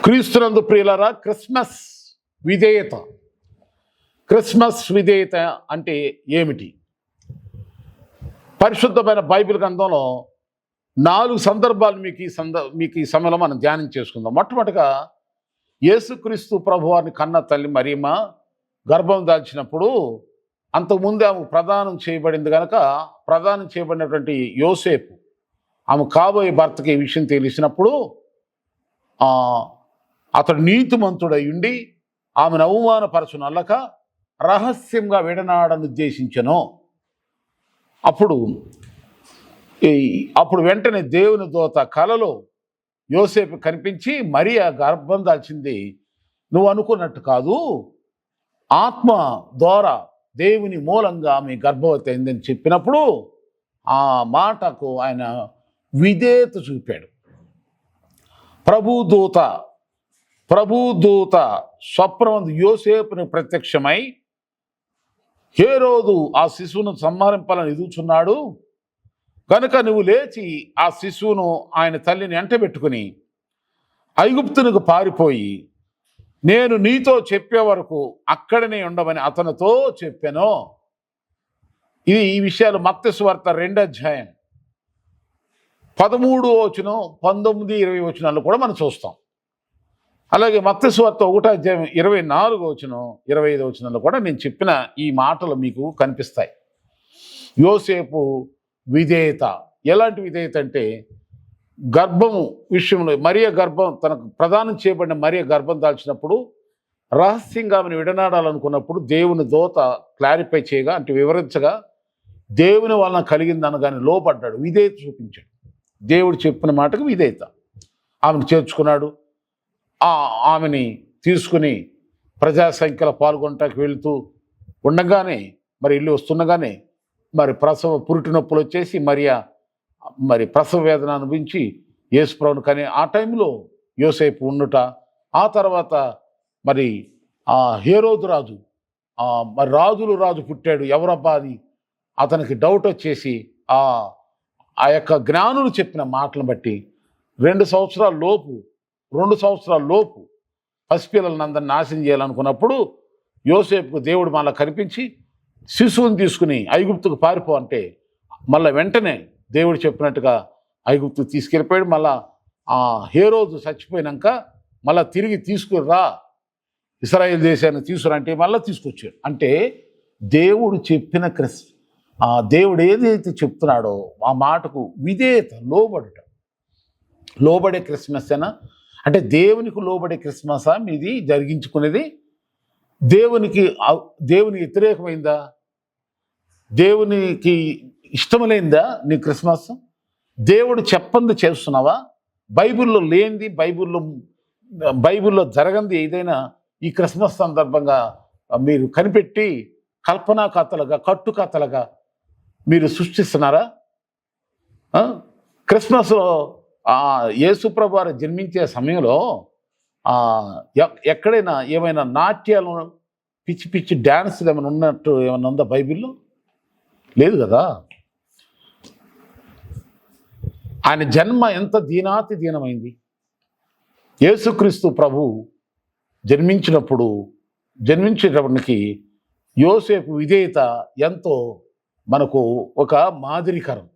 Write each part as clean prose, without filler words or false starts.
క్రీస్తునందు ప్రియులారా, విధేయత క్రిస్మస్ విధేయత అంటే ఏమిటి? పరిశుద్ధమైన బైబిల్ గ్రంథంలో 4 సందర్భాలు మీకు ఈ సమయంలో మనం ధ్యానం చేసుకుందాం. మొట్టమొదటిగా యేసుక్రీస్తు ప్రభువారిని కన్న తల్లి మరియమ్మ గర్భం దాల్చినప్పుడు అంతకుముందు ఆమె ప్రదానం చేయబడింది కనుక ప్రదానం చేయబడినటువంటి యోసేపు ఆమె కాబోయే భర్తకి ఈ విషయం తెలిసినప్పుడు అతడు నీతిమంతుడై ఉండి ఆమెను అవమానపరచునల్లక రహస్యంగా విడనాడని ఉద్దేశించను. అప్పుడు వెంటనే దేవుని దూత కలలో యోసేపు కనిపించి మరియా గర్భం దాల్చింది నువ్వు అనుకున్నట్టు కాదు, ఆత్మ ద్వారా దేవుని మూలంగా ఆమె గర్భవతి అయిందని చెప్పినప్పుడు ఆ మాటకు ఆయన విధేయత చూపాడు. ప్రభుదూత స్వప్నమందు యోసేపుని ప్రత్యక్షమై హేరోదు ఆ శిశువును సంహరింపాలని ఎదుగుచున్నాడు కనుక నువ్వు లేచి ఆ శిశువును ఆయన తల్లిని ఎంటబెట్టుకుని ఐగుప్తునికి పారిపోయి నేను నీతో చెప్పే వరకు అక్కడనే ఉండమని అతనితో చెప్పాను. ఈ విషయాలు మత్తయి సువార్త 2వ అధ్యాయం 13వ వచనం 19, 20 వచనాలు కూడా మనం చూస్తాం. అలాగే మత్తయి సువార్త 1వ అధ్యాయం 24వ వచనం 25వ వచనంలో కూడా నేను చెప్పిన ఈ మాటలు మీకు కనిపిస్తాయి. యోసేపు విధేయత ఎలాంటి విధేయత అంటే గర్భము విషయంలో మరియ గర్భం తనకు ప్రదానం చేయబడిన మరియ గర్భం దాల్చినప్పుడు రహస్యంగా ఆమెను విడనాడాలనుకున్నప్పుడు దేవుని దూత క్లారిఫై చేయగా అంటే వివరించగా దేవుని వలన కలిగిందనగానే లోపడ్డాడు, విధేయత చూపించాడు. దేవుడు చెప్పిన మాటకు విధేయత. ఆమెను చేర్చుకున్నాడు. ఆమెని తీసుకుని ప్రజా సంఖ్యలో పాల్గొనటానికి వెళుతూ ఉండగానే మరి ఇల్లు వస్తుండగానే మరి పురిటి నొప్పులు వచ్చేసి మరి ప్రసవ వేదన అనుభవించి యేసుప్రభుని కానీ ఆ టైంలో యోసేపు ఉండుట. ఆ తర్వాత మరి హేరోదు రాజు మరి రాజు పుట్టాడు ఎవరబ్బా అని అతనికి డౌట్ వచ్చేసి ఆ యొక్క జ్ఞానులు చెప్పిన మాటలను బట్టి 2 సంవత్సరాల లోపు పసిపిల్లలను అందరిని నాశనం చేయాలనుకున్నప్పుడు యోసేపుకు దేవుడు మళ్ళీ కనిపించి శిశువుని తీసుకుని ఐగుప్తుకు పారిపో అంటే మళ్ళీ వెంటనే దేవుడు చెప్పినట్టుగా ఐగుప్తుకు తీసుకెళ్ళిపోయాడు. మళ్ళా హేరోదు చచ్చిపోయినాక మళ్ళీ తిరిగి తీసుకురా ఇశ్రాయేలు దేశాన్ని తీసుకురంటే మళ్ళీ తీసుకొచ్చాడు. అంటే దేవుడు చెప్పిన దేవుడు ఏదైతే చెప్తున్నాడో ఆ మాటకు విధేయత, లోబడే క్రిస్మస్ అయినా అంటే దేవునికి లోబడే క్రిస్మసా మీది జరిగించుకునేది? దేవునికి వ్యతిరేకమైందా? దేవునికి ఇష్టమైందా నీ క్రిస్మస్? దేవుడు చెప్పంది చేస్తున్నావా? బైబిల్లో లేనిది, బైబిల్లో జరగంది ఏదైనా ఈ క్రిస్మస్ సందర్భంగా మీరు కనిపెట్టి కల్పనా కథలుగా కట్టుకథలుగా మీరు సృష్టిస్తున్నారా? క్రిస్మస్లో యేసుప్రభు వారు జన్మించే సమయంలో ఎక్కడైనా ఏమైనా నాట్యాలు పిచ్చి డ్యాన్సులు ఏమైనా ఉన్నట్టు ఏమైనా ఉందా బైబిల్లో? లేదు కదా. ఆయన జన్మ ఎంత దీనాతి దీనమైంది. యేసుక్రీస్తు ప్రభు జన్మించేటప్పటికి యోసేపు విధేయత ఎంతో మనకు ఒక మాదిరికరం.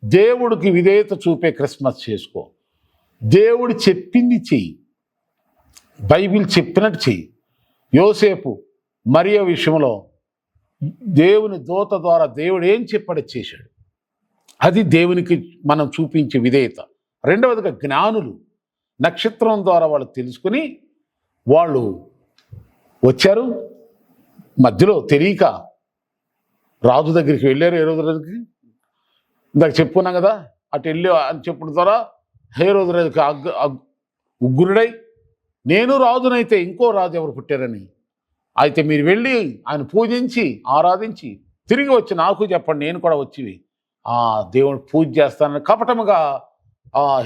దేవుడికి విధేయత చూపే క్రిస్మస్ చేసుకో. దేవుడు చెప్పింది చెయ్యి, బైబిల్ చెప్పినట్టు చెయ్యి. యోసేపు మరియ విషయంలో దేవుని దూత ద్వారా దేవుడు ఏం చెప్పాడో చేశాడు. అది దేవునికి మనం చూపించే విధేయత. రెండవదిగా జ్ఞానులు నక్షత్రం ద్వారా వాళ్ళు తెలుసుకుని వాళ్ళు వచ్చారు. మధ్యలో తెలియక రాజు దగ్గరికి వెళ్ళారు. హేరోదు దగ్గరికి ఇందాక చెప్పుకున్నాం కదా, అటు వెళ్ళి అని చెప్పడం ద్వారా హేరోదు రాజుకి ఉగ్రుడై నేను రాజునైతే ఇంకో రాజు ఎవరు పుట్టారని, అయితే మీరు వెళ్ళి ఆయన పూజించి ఆరాధించి తిరిగి వచ్చి నాకు చెప్పండి, నేను కూడా వచ్చి దేవుడు పూజ చేస్తానని కపటముగా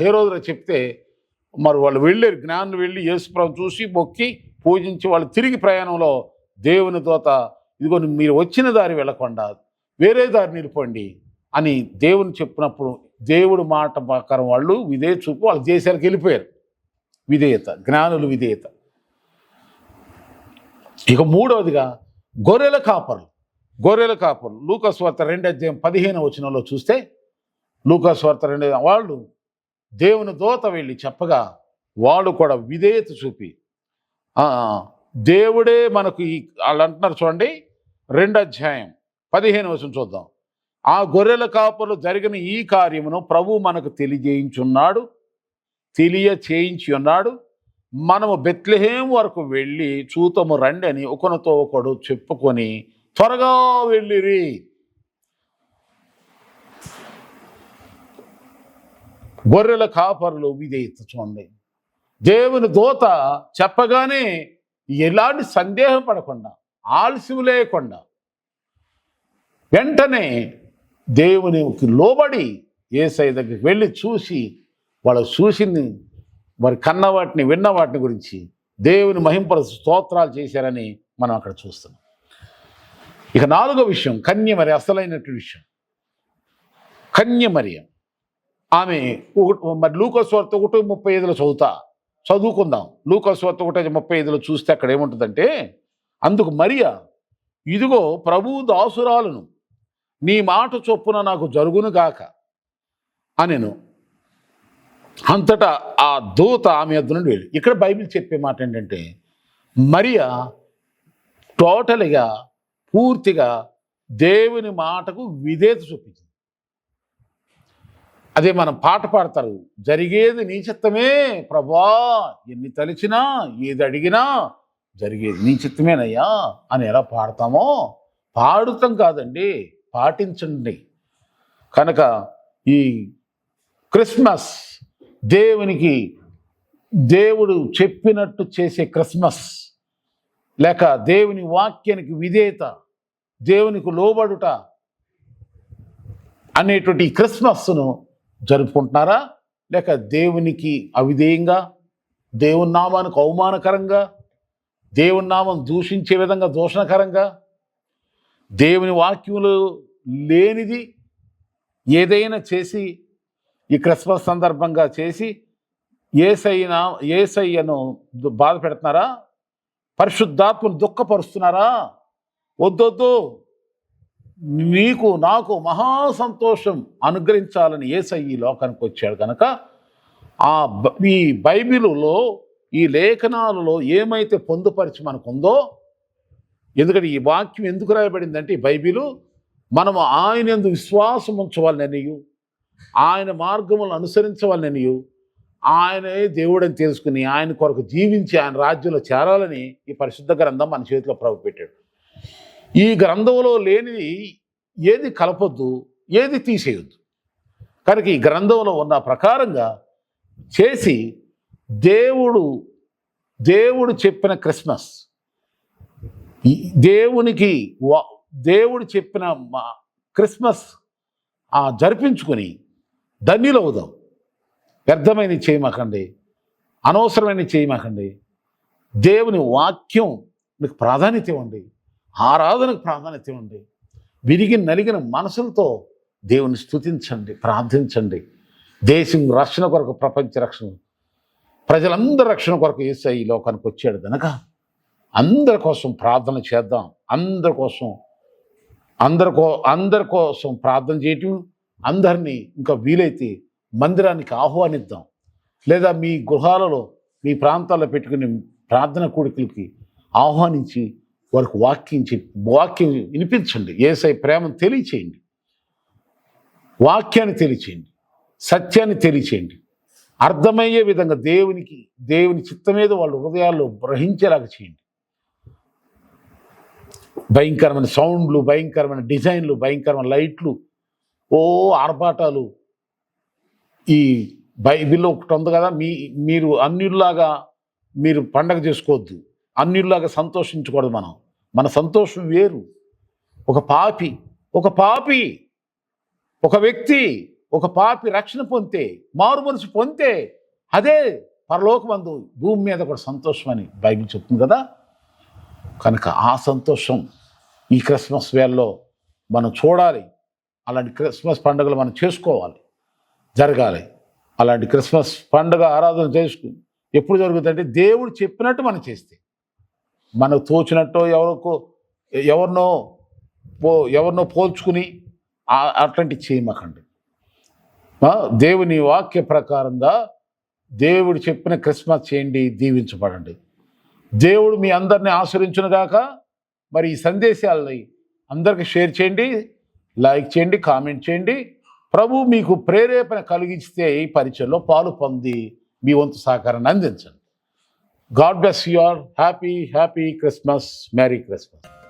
హేరోదు చెప్తే మరి వాళ్ళు వెళ్ళారు. జ్ఞానులు వెళ్ళి యేసుప్రభుని చూసి మొక్కి పూజించి వాళ్ళు తిరిగి ప్రయాణంలో దేవుని దూత ఇదిగో మీరు వచ్చిన దారి వెళ్ళకుండా వేరే దారి నిలిపండి అని దేవుని చెప్పినప్పుడు దేవుడు మాట ప్రకారం వాళ్ళు విధేయత చూపు వాళ్ళ దేశాలకు వెళ్ళిపోయారు. విధేయత, జ్ఞానులు విధేయత. ఇక మూడవదిగా గొర్రెల కాపరులు. లూకాసు వార్త 2:15 చూస్తే, లూకాసు వార్త 2 వాళ్ళు దేవుని దూత వెళ్ళి చెప్పగా వాళ్ళు కూడా విధేయత చూపి దేవుడే మనకు వాళ్ళు అంటున్నారు చూడండి, 2:15 చూద్దాం. ఆ గొర్రెల కాపరులు జరిగిన ఈ కార్యమును ప్రభు మనకు తెలియచేయించి ఉన్నాడు. మనము బెత్లెహేము వరకు వెళ్ళి చూతము రండి అని ఒకరితో ఒకడు చెప్పుకొని త్వరగా వెళ్ళిరి. గొర్రెల కాపరులు విధేయత చూడండి. దేవుని దూత చెప్పగానే ఎలాంటి సందేహం పడకుండా, ఆలస్యం లేకుండా వెంటనే దేవునికి లోబడి యేసయ్య దగ్గరికి వెళ్ళి చూసి, వాళ్ళు చూసింది వారి కన్న వాటిని విన్న వాటిని గురించి దేవుని మహింపరచు స్తోత్రాలు చేశారని మనం అక్కడ చూస్తున్నాం. ఇక 4వ విషయం కన్యమరి, అసలైనటువంటి విషయం కన్యమరి. ఆమె మరి లూకాసు వార్త 1:35 చదువుకుందాం. లూకాసు వార్త 1:35 చూస్తే అక్కడ ఏముంటుందంటే, అందుకు మరియా, ఇదిగో ప్రభువు దాసురాలను, నీ మాట చొప్పున నాకు జరుగునుగాక అనెను. అంతటా ఆ దూత ఆమె యొద్ద నుండి వెళ్ళి. ఇక్కడ బైబిల్ చెప్పే మాట ఏంటంటే, మరియా టోటల్గా పూర్తిగా దేవుని మాటకు విధేయత చూపించింది. అదే మనం పాట పాడతారు, జరిగేది నీ చిత్తమే ప్రభా, ఎన్ని తలిచినా ఏది అడిగినా జరిగేది నీ చిత్తమేనయ్యా అని ఎలా పాడతామో పాడుతాం కాదండి, పాటించండి. కనుక ఈ క్రిస్మస్ దేవుడు చెప్పినట్టు చేసే క్రిస్మస్, లేక దేవుని వాక్యానికి విధేయత, దేవునికి లోబడుట అనేటువంటి ఈ క్రిస్మస్ను జరుపుకుంటున్నారా? లేక దేవునికి అవిధేయంగా, దేవుని నామానికి అవమానకరంగా, దేవుని నామం దూషించే విధంగా దూషణకరంగా, దేవుని వాక్యములు లేనిది ఏదైనా చేసి ఈ క్రిస్మస్ సందర్భంగా చేసి యేసయ్యను బాధ పెడుతున్నారా? పరిశుద్ధాత్మను దుఃఖపరుస్తున్నారా? వద్దొద్దు, నీకు నాకు మహా సంతోషం అనుగ్రహించాలని యేసయ్య ఈ లోకానికి వచ్చాడు. కనుక ఈ బైబిలులో, ఈ లేఖనాలలో ఏమైతే పొందుపరిచి మనకుందో, ఎందుకంటే ఈ వాక్యం ఎందుకు రాయబడిందంటే, ఈ బైబిలు మనము ఆయన యందు విశ్వాసం ఉంచవాలననియు, ఆయన మార్గములను అనుసరించవాలననియు, ఆయనే దేవుడని తెలుసుకుని ఆయన కొరకు జీవించి ఆయన రాజ్యంలో చేరాలని ఈ పరిశుద్ధ గ్రంథం మన చేతిలో ప్రభు పెట్టాడు. ఈ గ్రంథంలో లేనిది ఏది కలపొద్దు, ఏది తీసేయొద్దు. కనుక ఈ గ్రంథంలో ఉన్న ప్రకారంగా చేసి దేవుడు చెప్పిన క్రిస్మస్, దేవుడు చెప్పిన క్రిస్మస్ జరిపించుకొని ధన్యులవుదాం. వ్యర్థమైన చేయమాకండి, అనవసరమైన చేయమాకండి. దేవుని వాక్యం మీకు ప్రాధాన్యత ఇవ్వండి, ఆరాధనకు ప్రాధాన్యత ఇవ్వండి. విరిగి నలిగిన మనసులతో దేవుని స్తుతించండి, ప్రార్థించండి. దేశం రక్షణ కొరకు, ప్రపంచ రక్షణ, ప్రజలందరి రక్షణ కొరకు యేసయ్య ఈ లోకానికి వచ్చాడు కనుక అందరి కోసం ప్రార్థన చేద్దాం. అందరి కోసం ప్రార్థన చేయటం, అందరినీ ఇంకా వీలైతే మందిరానికి ఆహ్వానిద్దాం. లేదా మీ గృహాలలో, మీ ప్రాంతాల్లో పెట్టుకుని ప్రార్థన కూడికలకి ఆహ్వానించి వారికి వాక్యం వినిపించండి. యేసయ్య ప్రేమను తెలియచేయండి, వాక్యాన్ని తెలియచేయండి, సత్యాన్ని తెలియచేయండి. అర్థమయ్యే విధంగా దేవుని చిత్తమేదో వాళ్ళ హృదయాల్లో గ్రహించేలాగా చేయండి. భయంకరమైన సౌండ్లు, భయంకరమైన డిజైన్లు, భయంకరమైన లైట్లు, ఆర్భాటాలు. ఈ బైబిల్లో ఒకటి ఉంది కదా, మీరు అన్యుల్లాగా మీరు పండగ చేసుకోవద్దు, అన్యుల్లాగా సంతోషించకూడదు. మన సంతోషం వేరు. ఒక పాపి రక్షణ పొందితే, మారు మనసు పొందితే అదే పరలోకమందు భూమి మీద కూడా సంతోషం అని బైబిల్ చెప్తుంది కదా. కనుక ఆ సంతోషం ఈ క్రిస్మస్ వేళలో మనం చూడాలి. అలాంటి క్రిస్మస్ పండుగలు మనం చేసుకోవాలి, జరగాలి. అలాంటి క్రిస్మస్ పండుగ ఆరాధన చేసుకుని ఎప్పుడు జరుగుతుందంటే దేవుడు చెప్పినట్టు మనం చేస్తే. మనకు తోచినట్టో ఎవరినో పోల్చుకుని అట్లాంటివి చేయమాకండి. దేవుని వాక్య ప్రకారంగా దేవుడు చెప్పిన క్రిస్మస్ చేయండి, దీవించబడండి. దేవుడు మీ అందరినీ ఆశీర్వదించునుగాక. మరి ఈ సందేశాలని అందరికీ షేర్ చేయండి, లైక్ చేయండి, కామెంట్ చేయండి. ప్రభు మీకు ప్రేరేపణ కలిగిస్తే ఈ పరిచయంలో పాలు పొంది మీ వంతు సహకారాన్ని అందించండి. God bless you all. Happy Christmas. Merry Christmas.